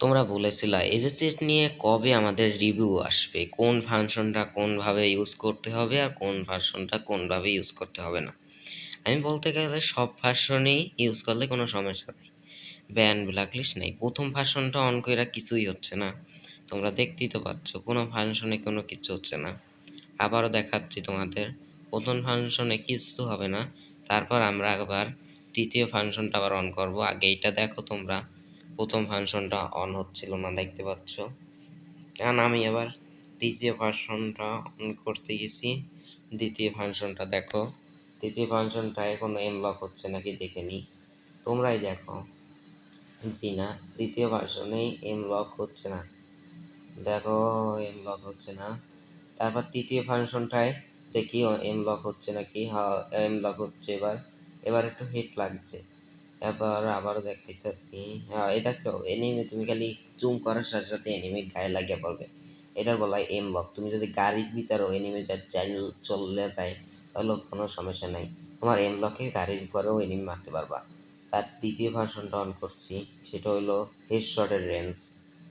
তোমরা বলেছিলা এজেসিট নিয়ে কবে আমাদের রিভিউ আসবে, কোন ফাংশনটা কোনভাবে ইউজ করতে হবে আর কোন ভার্সনটা কোনভাবে ইউজ করতে হবে না। আমি বলতে গেলে সব ভার্সনই ইউজ করলে কোনো সমস্যা নেই, ব্যান ব্ল্যাকলিস্ট নেই। প্রথম ভার্সনটা অন করে কিছুই হচ্ছে না, তোমরা দেখতেই তো পাচ্ছ কোনো ফাংশনে কোনো কিছু হচ্ছে না। আবারও দেখাচ্ছি তোমাদের, প্রথম ফাংশনে কিছু হবে না, তারপর আমরা আবার তৃতীয় ফাংশনটা আবার অন করব। আগে এইটা দেখো তোমরা, প্রথম ফাংশনটা অন হচ্ছিল না দেখতে পাচ্ছ, কারণ আমি আবার দ্বিতীয় ভার্সনটা অন করতে গেছি। দ্বিতীয় ফাংশনটা দেখো, তৃতীয় ফাংশনটায় কোনো এমলক হচ্ছে নাকি দেখে নিই, তোমরাই দেখো। জি না, দ্বিতীয় ভার্সনেই এমলক হচ্ছে না, দেখো এমলক হচ্ছে না। তারপর তৃতীয় ফাংশনটায় দেখি এমলক হচ্ছে নাকি, হ্যাঁ এমলক হচ্ছে। এবার এবার একটু হিট লাগছে, এবার আবারও দেখাইতেছি। হ্যাঁ এই দেখছো এনিমি, তুমি খালি জুম করার সাথে সাথে এনিমি গায়ে লাগিয়ে পড়বে, এটার বলা হয় এমলক। তুমি যদি গাড়ির ভিতরেও এনিমি চলে যায় তাহলে কোনো সমস্যা নাই, তোমার এমলকে গাড়ির উপরেও এনিমি মারতে পারবা। তার দ্বিতীয় ভার্সনটা অন করছি, সেটা হইলো হেডশটের রেঞ্জ।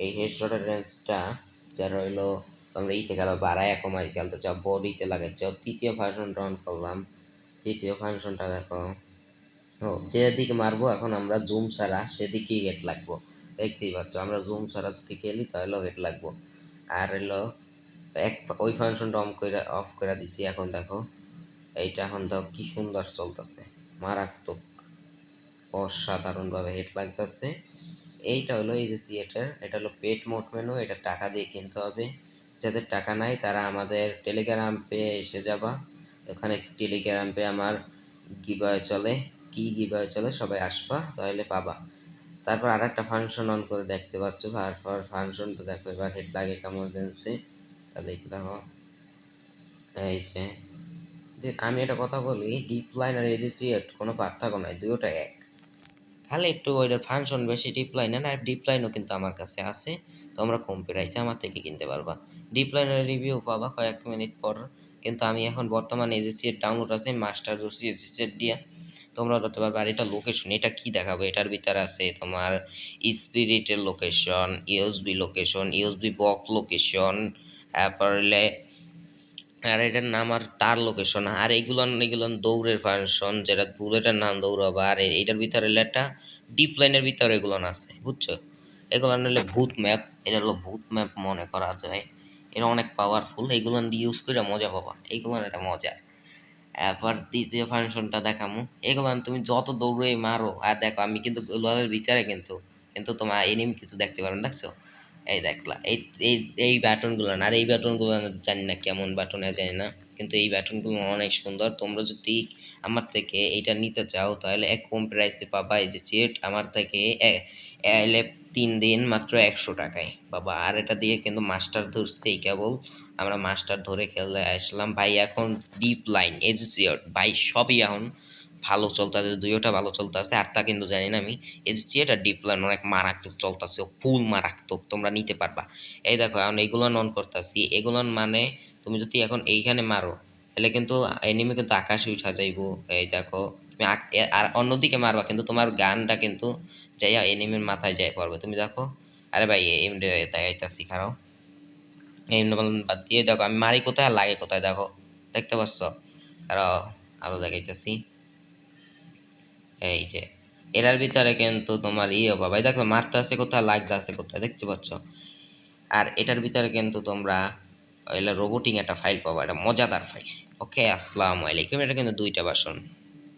এই হেডশটের রেঞ্জটা যারা হইলো তোমরা ইতে গেল বাড়ায় কমাই খেলতে চাও, বডিতে লাগাতে চাও, তৃতীয় ভার্সনটা অন করলাম। তৃতীয় ফাংশনটা দেখো, ও যেদিকে মারবো এখন আমরা জুম ছাড়া সেদিকেই হেড লাগবো, দেখতেই পাচ্ছ। আমরা জুম ছাড়া যদি খেলি তাহলেও হেড লাগবো। আর হলো এক ওই ফাংশনটা অফ করে দিছি, এখন দেখো এইটা এখন দেখো কি সুন্দর চলতেছে, মারাত্মক অসাধারণভাবে হেড লাগতেছে। এইটা হলো এই যে সিএটার, এটা হলো পেড মোড মেনু, এটা টাকা দিয়ে কিনতে হবে। যাদের টাকা নাই তারা আমাদের টেলিগ্রাম পে এসে যাবা, ওখানে টেলিগ্রাম পে আমার গিভওয়ে চলে, কি গিভওয়ে চলে সবাই আসবা তাহলে পাবা। তারপর আর একটা ফাংশন অন করে দেখতে পাচ্ছ, তারপর ফাংশনটা দেখো এবার হেড লাগে কেমন দিচ্ছে, তা দেখি দেখো। এই যে আমি একটা কথা বলি, ডিপ লাইন আর এজিসিএট কোনো পার্থক্য নাই, দুটোটা এক, খালি একটু ওইটার ফাংশন বেশি ডিপ লাইনে না। আর ডিপ লাইনও কিন্তু আমার কাছে আছে, তোমরা কম প্রাইসে আমার থেকে কিনতে পারবা। ডিপ লাইনের রিভিউ পাবা কয়েক মিনিট পর, কিন্তু আমি এখন বর্তমানে এজিসিএর ডাউনলোড আছে মাস্টার রুসি এজিসিএর দিয়ে, তোমরা ধরতে পারবে। আর এটা লোকেশন, এটা কি দেখাবো, এটার ভিতরে আছে তোমার স্পিরিটের লোকেশন, ইউএসবি লোকেশন, ইউএসবি বক লোকেশন, তারপর আর এটার নাম আর তার লোকেশন, আর এগুলো দৌড়ের ফাংশন, যেটা বুলেটের নাম দৌড়াবা। আর এটার ভিতরে একটা ডিপ লাইনের ভিতরে এগুলো আছে বুঝছো, এগুলো হলে ভূত ম্যাপ, এটা হলো ভূত ম্যাপ মনে করা যায়। এটা অনেক পাওয়ারফুল, এগুলো দিয়ে ইউজ করে মজা পাবা, এইগুলো একটা মজা। এবার দ্বিতীয় ফাংশনটা দেখামু, এগুলো তুমি যত দৌড়ে মারো। আর দেখো আমি কিন্তু গোলারের ভিতরে কিন্তু কিন্তু তোমার এনিমি কিছু দেখতে পারো না, দেখছো? এই দেখলা এই এই এই বাটনগুলো না, আর এই বাটনগুলো জানি না কেমন বাটন জানি না, কিন্তু এই বাটনগুলো অনেক সুন্দর। তোমরা যদি আমার থেকে এইটা নিতে চাও তাহলে এক কম প্রাইসে পাবা। এই যে চেট আমার থেকে এলে 3 দিন মাত্র 100 টাকায় বাবা। আর এটা দিয়ে কিন্তু মাস্টার ধরছে এই কেবল, আমরা মাস্টার ধরে খেলে আসলাম ভাই। এখন ডিপ লাইন এজিসিওর ভাই সবই এখন ভালো চলতেছে, দুইটা ভালো চলতেছে। আর তা কিন্তু জানি না আমি, এজিসিওর আর ডিপ লাইন অনেক মারাত্মক চলতেছে, ফুল মারাত্মক, তোমরা নিতে পারবা। এই দেখো এখন এইগুলো অন করতেছি, এগুলো মানে তুমি যদি এখন এইখানে মারো তাহলে কিন্তু এনিমি কিন্তু আকাশে উঠা যাইবো। এই দেখো তুমি আর অন্যদিকে মারবা কিন্তু তোমার গানটা কিন্তু যাইয়া এনিমির মাথায় যাই পড়বে, তুমি দেখো। আরে ভাই এমনি দেখাইতাছি, খারাও এমনি বলেন বাদ দিয়ে দেখো আমি মারি কোথায় আর লাগে কোথায়, দেখো দেখতে পাচ্ছ। আরো আরো দেখাইতেছি, এই যে এটার ভিতরে কিন্তু তোমার ইয়ে বাবা, দেখো মারতে আছে কোথায় লাগতে আছে কোথায়, দেখতে পাচ্ছ। আর এটার ভিতরে কিন্তু তোমরা রোবোটিং একটা ফাইল পাবা, এটা মজাদার ফাইল। ওকে, আসসালামু আলাইকুম। এটা কিন্তু দুইটা ভার্সন।